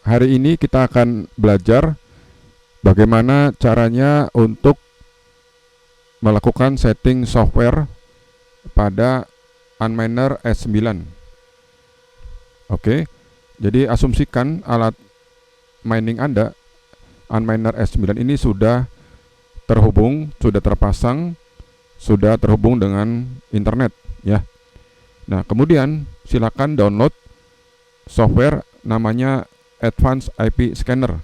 hari ini kita akan belajar bagaimana caranya untuk melakukan setting software pada Unminer S9. Oke, jadi asumsikan alat mining Anda, Unminer S9 ini sudah terhubung, sudah terpasang, sudah terhubung dengan internet ya. Nah, kemudian silakan download software namanya Advanced IP Scanner.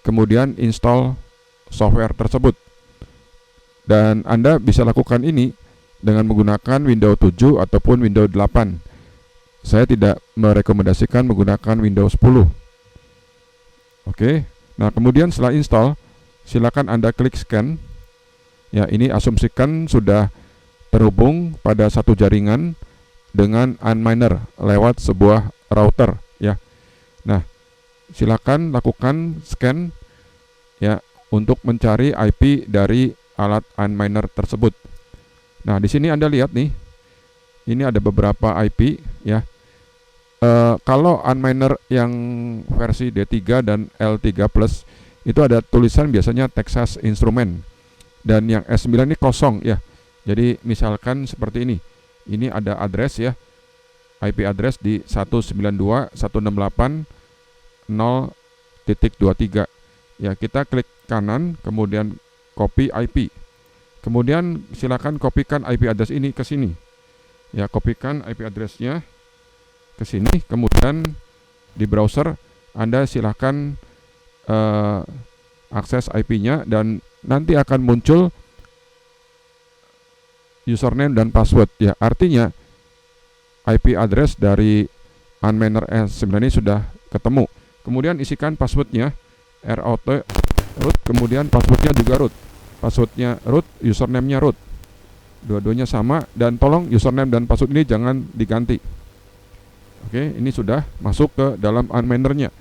Kemudian install software tersebut. Dan Anda bisa lakukan ini dengan menggunakan Windows 7 ataupun Windows 8. Saya tidak merekomendasikan menggunakan Windows 10. Oke. Nah, kemudian setelah install, silakan Anda klik scan. Ya, ini asumsikan sudah terhubung pada satu jaringan dengan Unminer lewat sebuah router ya. Nah, silakan lakukan scan ya untuk mencari IP dari alat Unminer tersebut. Nah, di sini Anda lihat nih, ini ada beberapa IP ya. Kalau Unminer yang versi D3 dan L3 Plus itu ada tulisan biasanya Texas Instrument, dan yang S9 ini kosong ya. Jadi misalkan seperti ini. Ini ada address ya, IP address di 192.168.0.23 ya. Kita klik kanan, kemudian copy IP, kemudian silakan kopikan IP address ini ke sini ya. Kopikan IP addressnya ke sini, kemudian di browser Anda silakan akses IP-nya, dan nanti akan muncul username dan password ya. Artinya IP address dari Unminer S9 ini sudah ketemu. Kemudian isikan passwordnya root, kemudian passwordnya juga root. Passwordnya root, username-nya root. Dua-duanya sama, dan tolong username dan password ini jangan diganti. Oke, ini sudah masuk ke dalam Unminer-nya.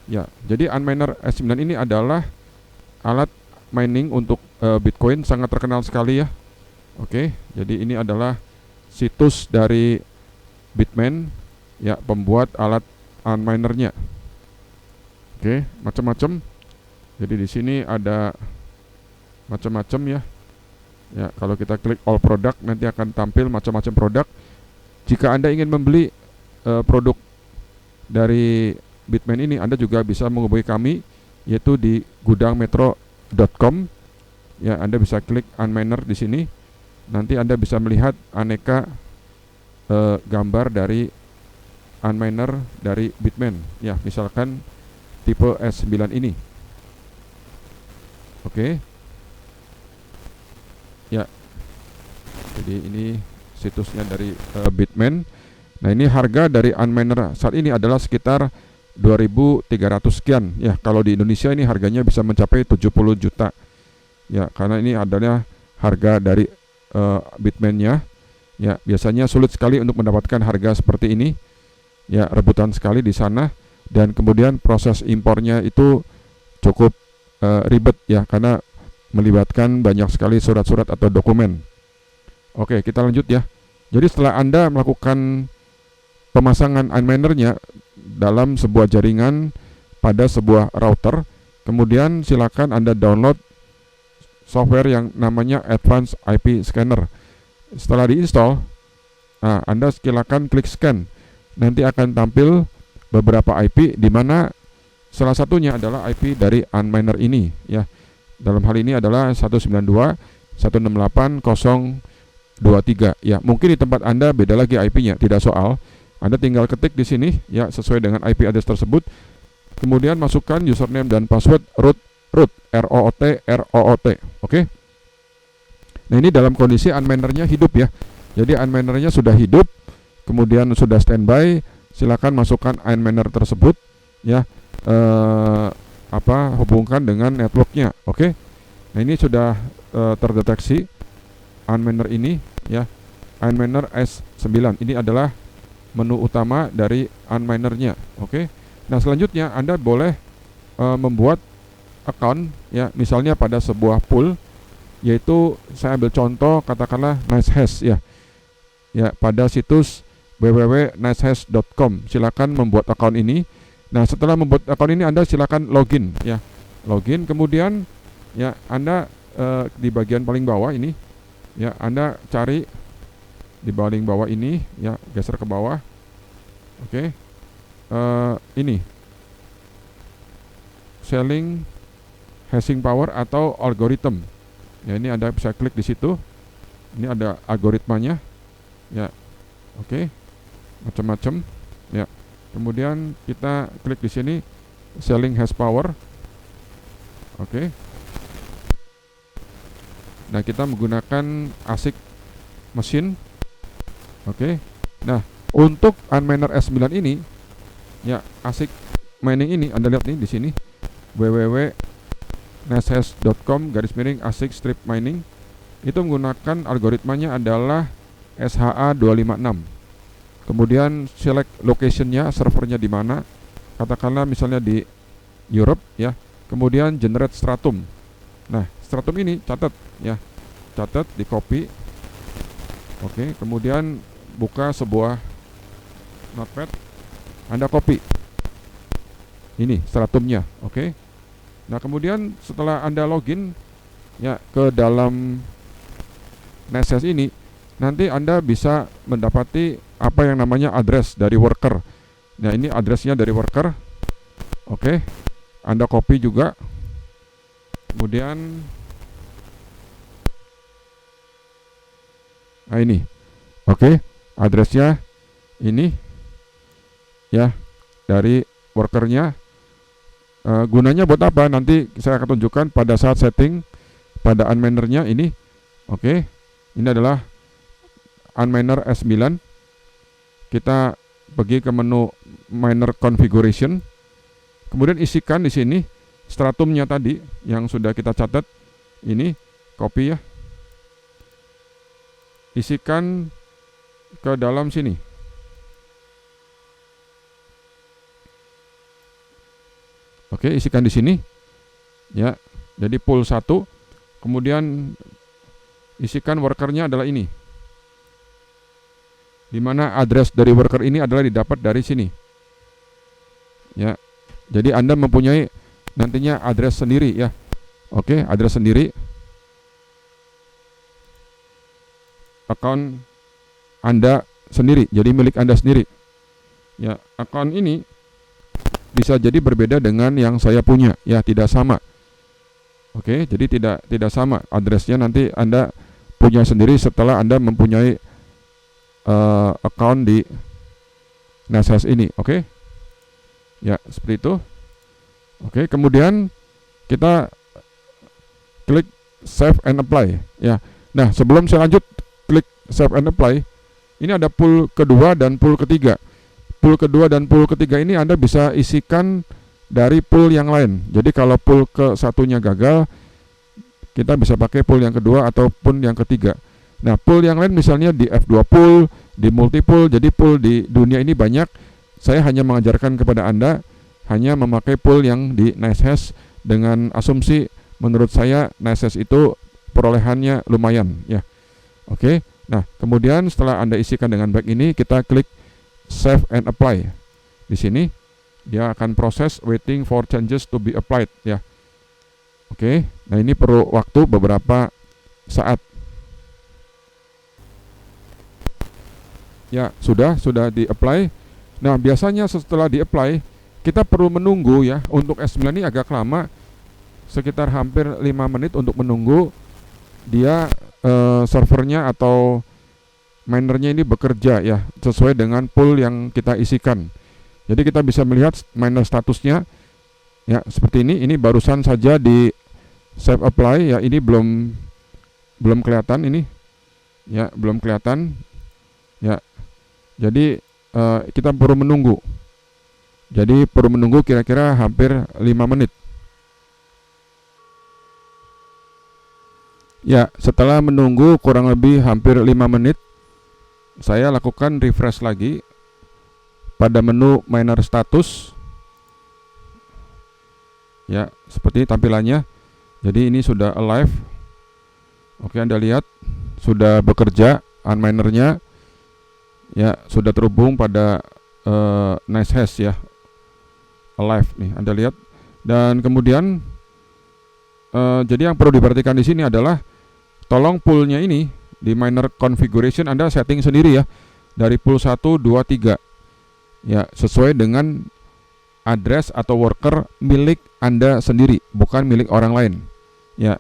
Ya, jadi Unminer S9 ini adalah alat mining untuk Bitcoin, sangat terkenal sekali ya. Oke, jadi ini adalah situs dari Bitmain ya, pembuat alat Unminer-nya. Oke, macam-macam. Jadi di sini ada macam-macam ya. Ya, kalau kita klik all product nanti akan tampil macam-macam produk. Jika Anda ingin membeli produk dari Bitmain ini, Anda juga bisa menghubungi kami, yaitu di gudangmetro.com. Ya, Anda bisa klik Unminer di sini. Nanti Anda bisa melihat aneka gambar dari Unminer dari Bitmain ya, misalkan tipe S9 ini. Oke. Ya. Jadi ini situsnya dari Bitmain. Nah, ini harga dari Unminer saat ini adalah sekitar 2.300 sekian ya. Kalau di Indonesia ini harganya bisa mencapai 70 juta. Ya, karena ini adalah harga dari Bitmain-nya. Ya, biasanya sulit sekali untuk mendapatkan harga seperti ini. Ya, rebutan sekali di sana, dan kemudian proses impornya itu cukup ribet ya, karena melibatkan banyak sekali surat-surat atau dokumen. Oke, kita lanjut ya. Jadi setelah Anda melakukan pemasangan Unminer-nya dalam sebuah jaringan pada sebuah router, kemudian silakan Anda download software yang namanya Advanced IP Scanner. Setelah diinstal, Anda silakan klik scan. Nanti akan tampil beberapa IP, di mana salah satunya adalah IP dari Unminer ini ya. Dalam hal ini adalah 192.168.023 ya. Mungkin di tempat Anda beda lagi IP-nya, tidak soal. Anda tinggal ketik di sini ya, sesuai dengan IP address tersebut. Kemudian masukkan username dan password root root. Oke. Nah, ini dalam kondisi Unminer-nya hidup ya. Jadi Unminer-nya sudah hidup, kemudian sudah standby. Silakan masukkan Unminer tersebut ya, hubungkan dengan networknya. Oke. Nah, ini sudah terdeteksi Unminer ini ya. Unminer S9 ini adalah menu utama dari Unminer-nya. Oke. Nah, selanjutnya Anda boleh membuat account ya, misalnya pada sebuah pool, yaitu saya ambil contoh katakanlah NiceHash ya. Ya, pada situs www.nicehash.com silakan membuat account ini, Nah, setelah membuat akun ini Anda silakan login ya. Login, kemudian ya Anda di bagian paling bawah ini ya, Anda cari di paling bawah ini ya, geser ke bawah. Oke. Ini selling hashing power atau algorithm. Ya, ini Anda bisa klik di situ. Ini ada algoritmanya. Ya. Oke. Macam-macam ya. Kemudian kita klik di sini selling hash power. Oke. Nah, kita menggunakan ASIC mesin. Oke. Nah, untuk Unminer S9 ini ya, ASIC mining ini Anda lihat nih di sini www.nashhash.com/ASIC strip mining, itu menggunakan algoritmanya adalah SHA-256. Kemudian select location-nya, servernya di mana, katakanlah misalnya di Europe ya. Kemudian generate stratum. Nah, stratum ini catat ya, catat, di copy. Oke, kemudian buka sebuah notepad, Anda copy ini stratumnya. Oke. Nah, kemudian setelah Anda login ya ke dalam Nashhash ini, nanti Anda bisa mendapati apa yang namanya address dari worker. Nah, ini addressnya dari worker. Oke. Anda copy juga. Kemudian nah ini. Oke, addressnya ini ya, dari workernya. Gunanya buat apa? Nanti saya akan tunjukkan pada saat setting pada Unminernya ini. Oke. Ini adalah Unminer S9. Kita pergi ke menu miner configuration. Kemudian isikan di sini stratumnya tadi yang sudah kita catat. Ini copy ya. Isikan ke dalam sini. Oke, isikan di sini. Ya. Jadi pool 1. Kemudian isikan workernya adalah ini. Di mana address dari worker ini adalah didapat dari sini. Ya. Jadi Anda mempunyai nantinya address sendiri ya. Oke, address sendiri. Account Anda sendiri, jadi milik Anda sendiri. Ya, account ini bisa jadi berbeda dengan yang saya punya, ya, tidak sama. Oke, jadi tidak sama addressnya, nanti Anda punya sendiri setelah Anda mempunyai account di Nashhash ini. Oke. Ya, seperti itu. Oke, kemudian kita klik save and apply ya. Nah, sebelum saya lanjut klik save and apply, ini ada pool kedua dan pool ketiga. Pool kedua dan pool ketiga ini Anda bisa isikan dari pool yang lain. Jadi kalau pool ke satunya gagal, kita bisa pakai pool yang kedua ataupun yang ketiga. Nah, pool yang lain misalnya di F2 pool, di multipool, jadi pool di dunia ini banyak. Saya hanya mengajarkan kepada Anda hanya memakai pool yang di Nashhash dengan asumsi menurut saya Nashhash itu perolehannya lumayan ya. Oke. Nah, kemudian setelah Anda isikan dengan baik ini, kita klik save and apply. Di sini dia akan proses waiting for changes to be applied ya. Oke. Nah, ini perlu waktu beberapa saat. Ya, sudah di-apply. Nah, biasanya setelah di-apply, kita perlu menunggu ya. Untuk S9 ini agak lama, sekitar hampir 5 menit untuk menunggu dia servernya atau minernya ini bekerja ya, sesuai dengan pool yang kita isikan. Jadi kita bisa melihat miner statusnya ya, seperti ini barusan saja di save apply ya, ini belum kelihatan ini. Ya, belum kelihatan. Ya. Jadi kita perlu menunggu. Jadi perlu menunggu kira-kira hampir 5 menit. Ya, setelah menunggu kurang lebih hampir 5 menit, saya lakukan refresh lagi pada menu miner status. Ya, seperti tampilannya. Jadi ini sudah alive. Oke, Anda lihat sudah bekerja unminernya. Ya, sudah terhubung pada Nashhash ya. alive nih, Anda lihat. Dan kemudian jadi yang perlu diperhatikan di sini adalah tolong poolnya ini di miner configuration Anda setting sendiri ya, dari pool 1, 2, 3 ya, sesuai dengan address atau worker milik Anda sendiri, bukan milik orang lain ya.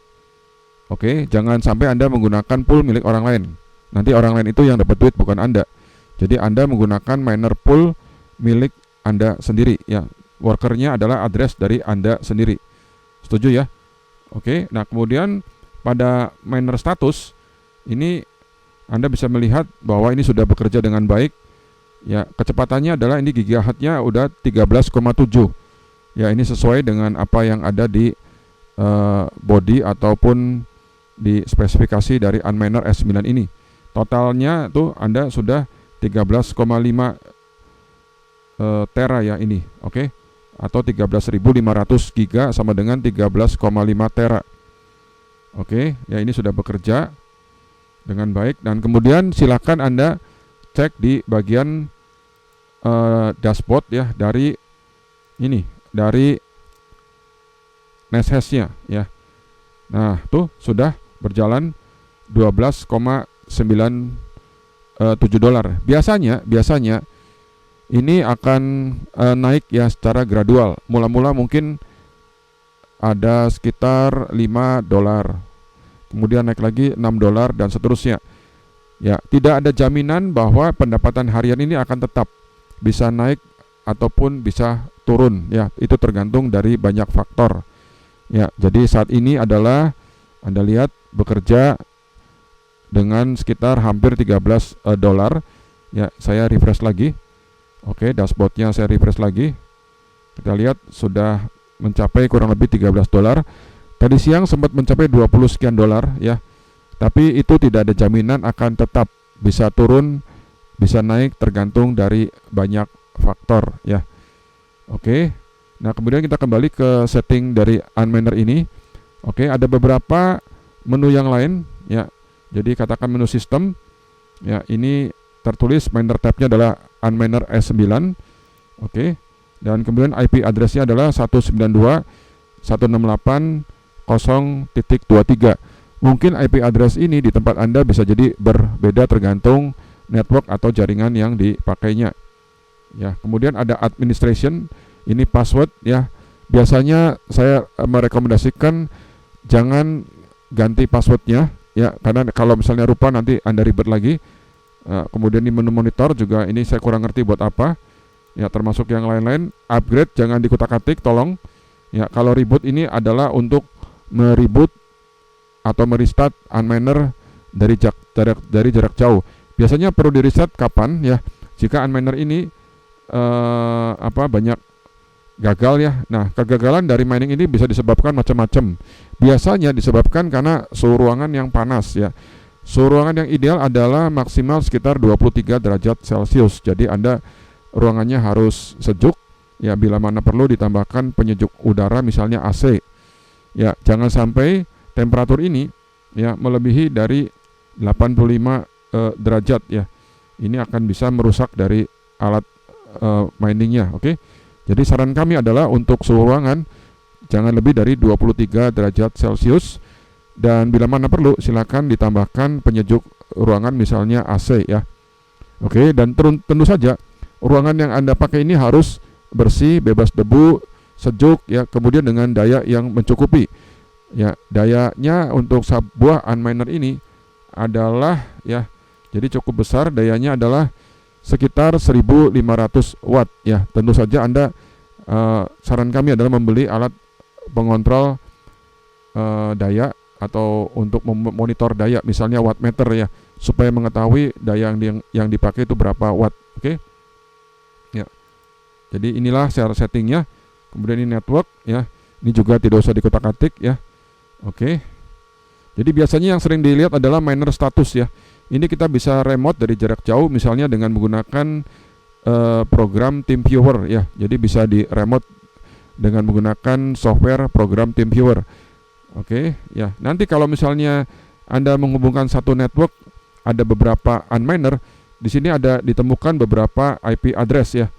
Oke, jangan sampai Anda menggunakan pool milik orang lain, nanti orang lain itu yang dapat duit, bukan Anda. Jadi Anda menggunakan miner pool milik Anda sendiri ya, workernya adalah address dari Anda sendiri. Setuju ya? Oke, nah kemudian pada miner status ini Anda bisa melihat bahwa ini sudah bekerja dengan baik ya. Kecepatannya adalah ini gigahertznya udah 13,7 ya, ini sesuai dengan apa yang ada di body ataupun di spesifikasi dari Unminer S9 ini. Totalnya tuh Anda sudah 13,5 tera ya ini, oke, atau 13.500 giga sama dengan 13,5 tera. Oke, ya ini sudah bekerja dengan baik. Dan kemudian silakan Anda cek di bagian dashboard ya, dari ini, dari NASHAsh-nya ya. Nah, tuh sudah berjalan 12,97 dolar. Biasanya ini akan naik ya secara gradual. Mula-mula mungkin ada sekitar 5 dolar, kemudian naik lagi 6 dolar dan seterusnya. Ya, tidak ada jaminan bahwa pendapatan harian ini akan tetap bisa naik ataupun bisa turun ya. Itu tergantung dari banyak faktor. Ya, jadi saat ini adalah Anda lihat bekerja dengan sekitar hampir 13 dolar. Ya, saya refresh lagi. Oke, dashboardnya saya refresh lagi. Kita lihat sudah mencapai kurang lebih 13 dolar. Tadi siang sempat mencapai 20 sekian dolar ya. Tapi itu tidak ada jaminan akan tetap, bisa turun, bisa naik, tergantung dari banyak faktor ya. Oke. Nah, kemudian kita kembali ke setting dari Unminer ini. Oke, ada beberapa menu yang lain ya. Jadi katakan menu sistem ya, ini tertulis miner tab-nya adalah Unminer S9. Oke. Dan kemudian IP address-nya adalah 192.168.0.23. Mungkin IP address ini di tempat Anda bisa jadi berbeda tergantung network atau jaringan yang dipakainya. Ya, kemudian ada administration, ini password ya. Biasanya saya merekomendasikan jangan ganti passwordnya ya, karena kalau misalnya lupa nanti Anda ribet lagi. Kemudian di menu monitor juga ini saya kurang ngerti buat apa. Ya, termasuk yang lain-lain. Upgrade jangan dikutak-atik tolong. Ya, kalau reboot ini adalah untuk mereboot atau merestart Unminer dari jarak jauh. Biasanya perlu di reset kapan ya? Jika Unminer ini banyak gagal ya. Nah, kegagalan dari mining ini bisa disebabkan macam-macam. Biasanya disebabkan karena suhu ruangan yang panas ya. Suhu ruangan yang ideal adalah maksimal sekitar 23 derajat Celcius. Jadi Anda ruangannya harus sejuk ya, bila mana perlu ditambahkan penyejuk udara misalnya AC. Ya, jangan sampai temperatur ini ya melebihi dari 85 derajat ya. Ini akan bisa merusak dari alat miningnya, oke? Jadi saran kami adalah untuk suhu ruangan jangan lebih dari 23 derajat Celcius, dan bila mana perlu silakan ditambahkan penyejuk ruangan misalnya AC ya. Oke, dan tentu saja ruangan yang Anda pakai ini harus bersih, bebas debu, sejuk ya, kemudian dengan daya yang mencukupi. Ya, dayanya untuk sebuah Unminer ini adalah ya, jadi cukup besar, dayanya adalah sekitar 1500 watt ya. Tentu saja Anda saran kami adalah membeli alat pengontrol daya atau untuk memonitor daya misalnya wattmeter ya, supaya mengetahui daya yang dipakai itu berapa watt. Oke. Ya. Jadi inilah settingnya. Kemudian ini network ya. Ini juga tidak usah dikutak-atik ya. Oke. Jadi biasanya yang sering dilihat adalah miner status ya. Ini kita bisa remote dari jarak jauh misalnya dengan menggunakan program TeamViewer ya. Jadi bisa di remote dengan menggunakan software program TeamViewer. Oke, ya. Nanti kalau misalnya Anda menghubungkan satu network, ada beberapa Unminer, di sini ada ditemukan beberapa IP address ya.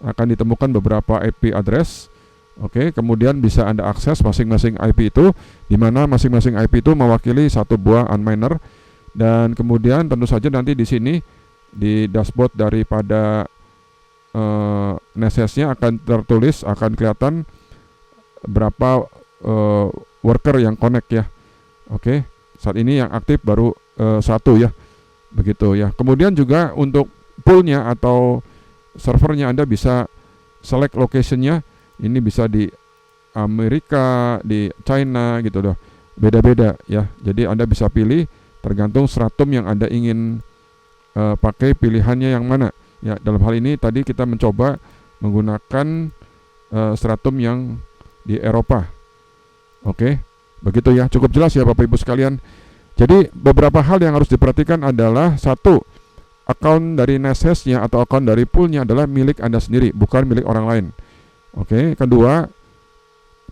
akan ditemukan beberapa IP address. Oke, kemudian bisa Anda akses masing-masing IP itu, di mana masing-masing IP itu mewakili satu buah unminer. Dan kemudian tentu saja nanti di sini di dashboard daripada NSS-nya akan tertulis, akan kelihatan berapa worker yang connect ya. Oke, saat ini yang aktif baru satu ya, begitu ya. Kemudian juga untuk poolnya atau servernya Anda bisa select location-nya. Ini bisa di Amerika, di China gitu loh. Beda-beda ya. Jadi Anda bisa pilih tergantung stratum yang Anda ingin pakai, pilihannya yang mana. Ya, dalam hal ini tadi kita mencoba menggunakan stratum yang di Eropa. Oke. Begitu ya. Cukup jelas ya Bapak Ibu sekalian. Jadi beberapa hal yang harus diperhatikan adalah satu, akun dari NSS-nya atau akun dari poolnya adalah milik Anda sendiri, bukan milik orang lain. Oke, kedua,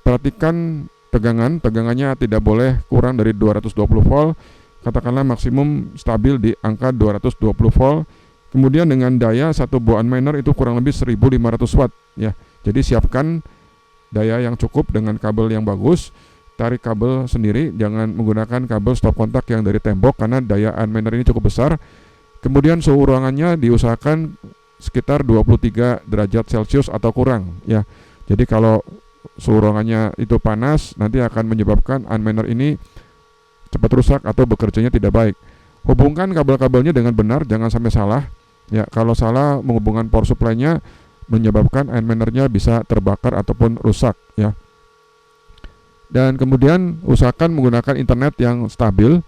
perhatikan tegangannya tidak boleh kurang dari 220 volt, katakanlah maksimum stabil di angka 220 volt. Kemudian dengan daya satu buah unminer itu kurang lebih 1500 watt ya. Jadi siapkan daya yang cukup dengan kabel yang bagus, tarik kabel sendiri, jangan menggunakan kabel stop kontak yang dari tembok karena daya unminer ini cukup besar. Kemudian suhu ruangannya diusahakan sekitar 23 derajat Celcius atau kurang ya. Jadi kalau suhu ruangannya itu panas, nanti akan menyebabkan unminer ini cepat rusak atau bekerjanya tidak baik. Hubungkan kabel-kabelnya dengan benar, jangan sampai salah ya. Kalau salah menghubungkan power supply-nya menyebabkan unminernya bisa terbakar ataupun rusak ya. Dan kemudian usahakan menggunakan internet yang stabil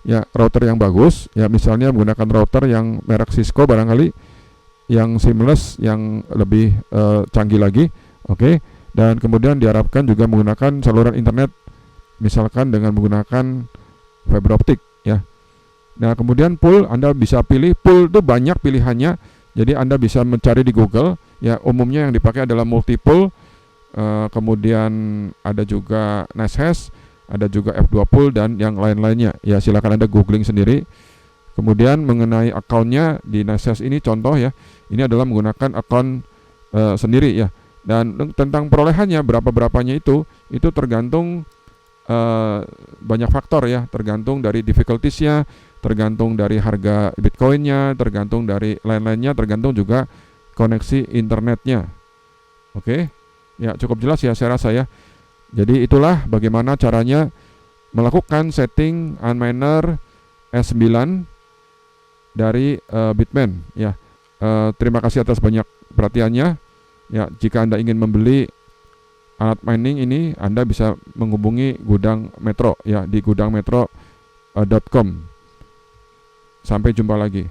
ya, router yang bagus ya, misalnya menggunakan router yang merek Cisco barangkali, yang seamless, yang lebih canggih lagi. Oke. Dan kemudian diharapkan juga menggunakan saluran internet misalkan dengan menggunakan fiber optik ya. Nah, kemudian pool Anda bisa pilih, pool itu banyak pilihannya. Jadi Anda bisa mencari di Google ya, umumnya yang dipakai adalah multipool. Kemudian ada juga NSS, ada juga F2 pool dan yang lain-lainnya. Ya, silakan Anda googling sendiri. Kemudian mengenai akunnya di NSS ini contoh ya, ini adalah menggunakan akun sendiri ya. Dan tentang perolehannya berapa-berapanya itu tergantung banyak faktor ya, tergantung dari difficulties-nya, tergantung dari harga Bitcoin-nya, tergantung dari lain-lainnya, tergantung juga koneksi internetnya. Oke. Ya, cukup jelas ya saya rasa ya. Jadi itulah bagaimana caranya melakukan setting unminer S9 dari Bitmain ya. Terima kasih atas banyak perhatiannya ya. Jika Anda ingin membeli alat mining ini, Anda bisa menghubungi Gudang Metro ya, di gudangmetro.com. Sampai jumpa lagi.